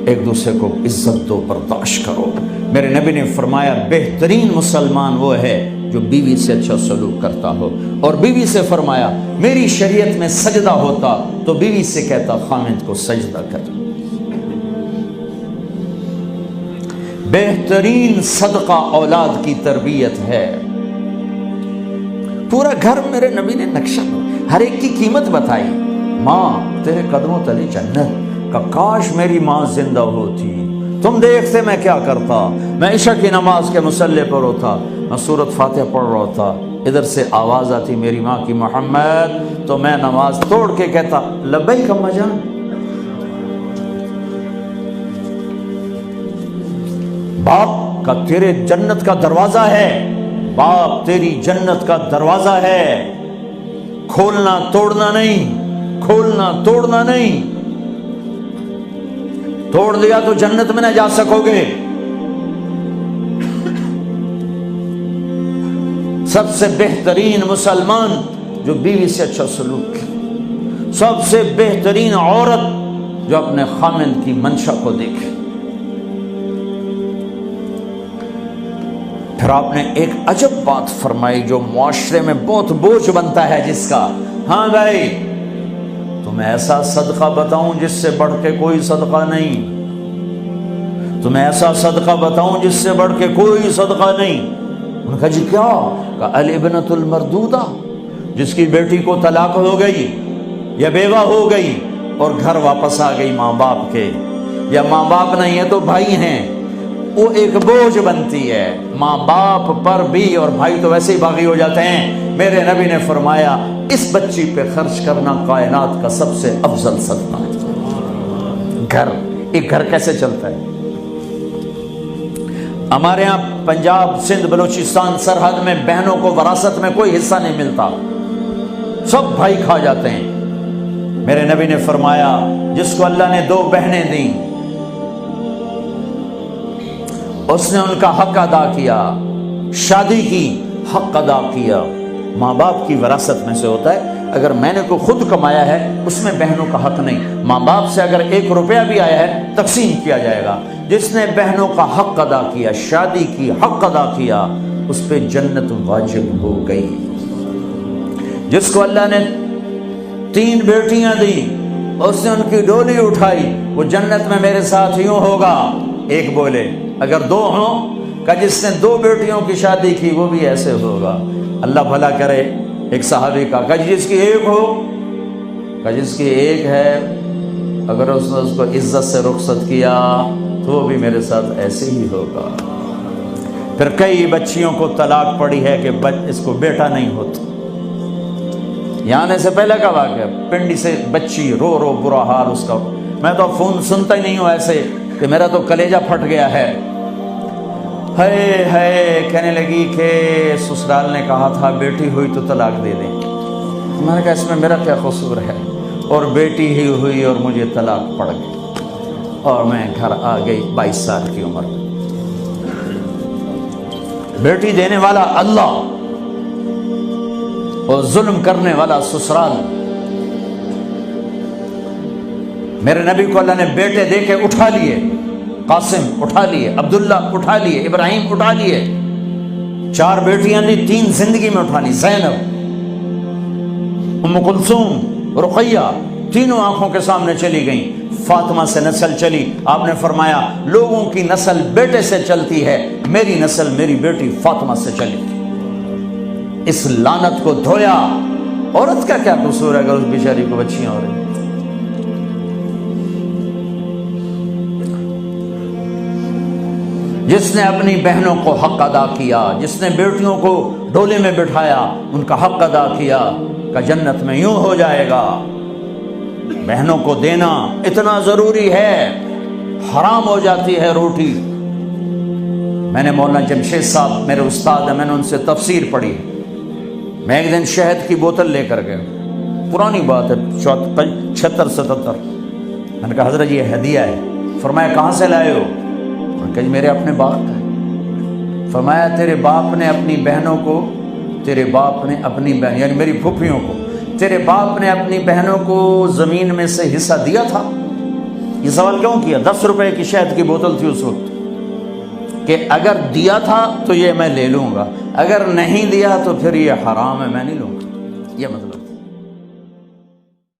ایک دوسرے کو عزت دو، برداشت کرو۔ میرے نبی نے فرمایا بہترین مسلمان وہ ہے جو بیوی سے اچھا سلوک کرتا ہو، اور بیوی سے فرمایا میری شریعت میں سجدہ ہوتا تو بیوی سے کہتا خامند کو سجدہ کر۔ بہترین صدقہ اولاد کی تربیت ہے۔ پورا گھر میرے نبی نے نقشہ، ہر ایک کی قیمت بتائی۔ ماں تیرے قدموں تلے جنت، کا کاش میری ماں زندہ ہوتی، تم دیکھتے میں کیا کرتا، میں عشاء کی نماز کے مصلی پر ہوتا، میں سورۃ فاتحہ پڑھ رہا تھا، ادھر سے آواز آتی میری ماں کی محمد، تو میں نماز توڑ کے کہتا لبیک اماں جان۔ باپ کا تیرے جنت کا دروازہ ہے، باپ تیری جنت کا دروازہ ہے، کھولنا توڑنا نہیں، کھولنا توڑنا نہیں، توڑ دیا تو جنت میں نہ جا سکو گے۔ سب سے بہترین مسلمان جو بیوی سے اچھا سلوک کرے، سب سے بہترین عورت جو اپنے خامند کی منشا کو دیکھے۔ پھر آپ نے ایک عجب بات فرمائی جو معاشرے میں بہت بوجھ بنتا ہے جس کا، ہاں بھائی تمہیں ایسا صدقہ بتاؤں جس سے بڑھ کے کوئی صدقہ نہیں، تمہیں ایسا صدقہ بتاؤں جس سے بڑھ کے کوئی صدقہ نہیں۔ انہوں نے کہا جی کیا؟ کہا الابنۃ المردودہ، جس کی بیٹی کو طلاق ہو گئی یا بیوہ ہو گئی اور گھر واپس آ گئی ماں باپ کے، یا ماں باپ نہیں ہے تو بھائی ہیں، وہ ایک بوجھ بنتی ہے ماں باپ پر بھی، اور بھائی تو ویسے ہی باغی ہو جاتے ہیں۔ میرے نبی نے فرمایا اس بچی پہ خرچ کرنا کائنات کا سب سے افضل صدقہ ہے۔ گھر، ایک گھر کیسے چلتا ہے؟ ہمارے ہاں پنجاب، سندھ، بلوچستان سرحد میں بہنوں کو وراثت میں کوئی حصہ نہیں ملتا، سب بھائی کھا جاتے ہیں۔ میرے نبی نے فرمایا جس کو اللہ نے 2 بہنیں دیں اس نے ان کا حق ادا کیا، شادی کی حق ادا کیا۔ ماں باپ کی وراثت میں سے ہوتا ہے، اگر میں نے کوئی خود کمایا ہے اس میں بہنوں کا حق نہیں، ماں باپ سے اگر 1 روپیہ بھی آیا ہے تقسیم کیا جائے گا۔ جس نے بہنوں کا حق ادا کیا، شادی کی حق ادا کیا، اس پہ جنت واجب ہو گئی۔ جس کو اللہ نے 3 بیٹیاں دی، اس نے ان کی ڈولی اٹھائی، وہ جنت میں میرے ساتھ یوں ہوگا۔ ایک بولے اگر 2 ہوں، کہ جس نے 2 بیٹیوں کی شادی کی وہ بھی ایسے ہوگا۔ اللہ بھلا کرے۔ ایک صحابی کا کہ جس کی 1 ہو، کہ جس کی 1 ہے، اگر اس نے اس کو عزت سے رخصت کیا تو وہ بھی میرے ساتھ ایسے ہی ہوگا۔ پھر کئی بچیوں کو طلاق پڑی ہے کہ اس کو بیٹا نہیں ہوتا۔ یہاں آنے سے پہلے کا واقعہ، پنڈی سے بچی رو رو برا حال اس کا، میں تو فون سنتا ہی نہیں ہوں ایسے کہ میرا تو کلیجہ پھٹ گیا ہے۔ ہے کہنے لگی کہ سسرال نے کہا تھا بیٹی ہوئی تو طلاق دے دیں۔ میں نے کہا اس میں میرا کیا قصور ہے، اور بیٹی ہی ہوئی اور مجھے طلاق پڑ گئی، اور میں گھر آ گئی 22 سال کی عمر میں۔ بیٹی دینے والا اللہ اور ظلم کرنے والا سسرال۔ میرے نبی کو اللہ نے بیٹے دے کے اٹھا لیے، قاسم اٹھا لیے، عبداللہ اٹھا لیے، ابراہیم اٹھا لیے، 4 بیٹیاں دی، 3 زندگی میں اٹھا لی، زینب، ام کلثوم، رقیہ، تینوں آنکھوں کے سامنے چلی گئیں۔ فاطمہ سے نسل چلی، آپ نے فرمایا لوگوں کی نسل بیٹے سے چلتی ہے، میری نسل میری بیٹی فاطمہ سے چلی۔ اس لعنت کو دھویا۔ عورت کا کیا قصور ہے اگر اس بیچاری کو بچیاں ہو رہی؟ جس نے اپنی بہنوں کو حق ادا کیا، جس نے بیٹیوں کو ڈولے میں بٹھایا، ان کا حق ادا کیا، کہ جنت میں یوں ہو جائے گا۔ بہنوں کو دینا اتنا ضروری ہے، حرام ہو جاتی ہے روٹی۔ میں نے مولانا جمشید صاحب میرے استاد ہیں، میں نے ان سے تفسیر پڑھی۔ میں ایک دن شہد کی بوتل لے کر گیا، پرانی بات ہے 76-77۔ میں نے کہا حضرت یہ ہدیہ ہے۔ فرمایا کہاں سے لائے ہو؟ کہ میرے اپنے باپ کا۔ فرمایا تیرے باپ نے اپنی بہنوں کو، تیرے باپ نے اپنی بہن یعنی میری پھوپھیوں کو، تیرے باپ نے اپنی بہنوں کو زمین میں سے حصہ دیا تھا؟ یہ سوال کیوں کیا؟ 10 روپے کی شہد کی بوتل تھی اس وقت، کہ اگر دیا تھا تو یہ میں لے لوں گا، اگر نہیں دیا تو پھر یہ حرام ہے، میں نہیں لوں گا، یہ مطلب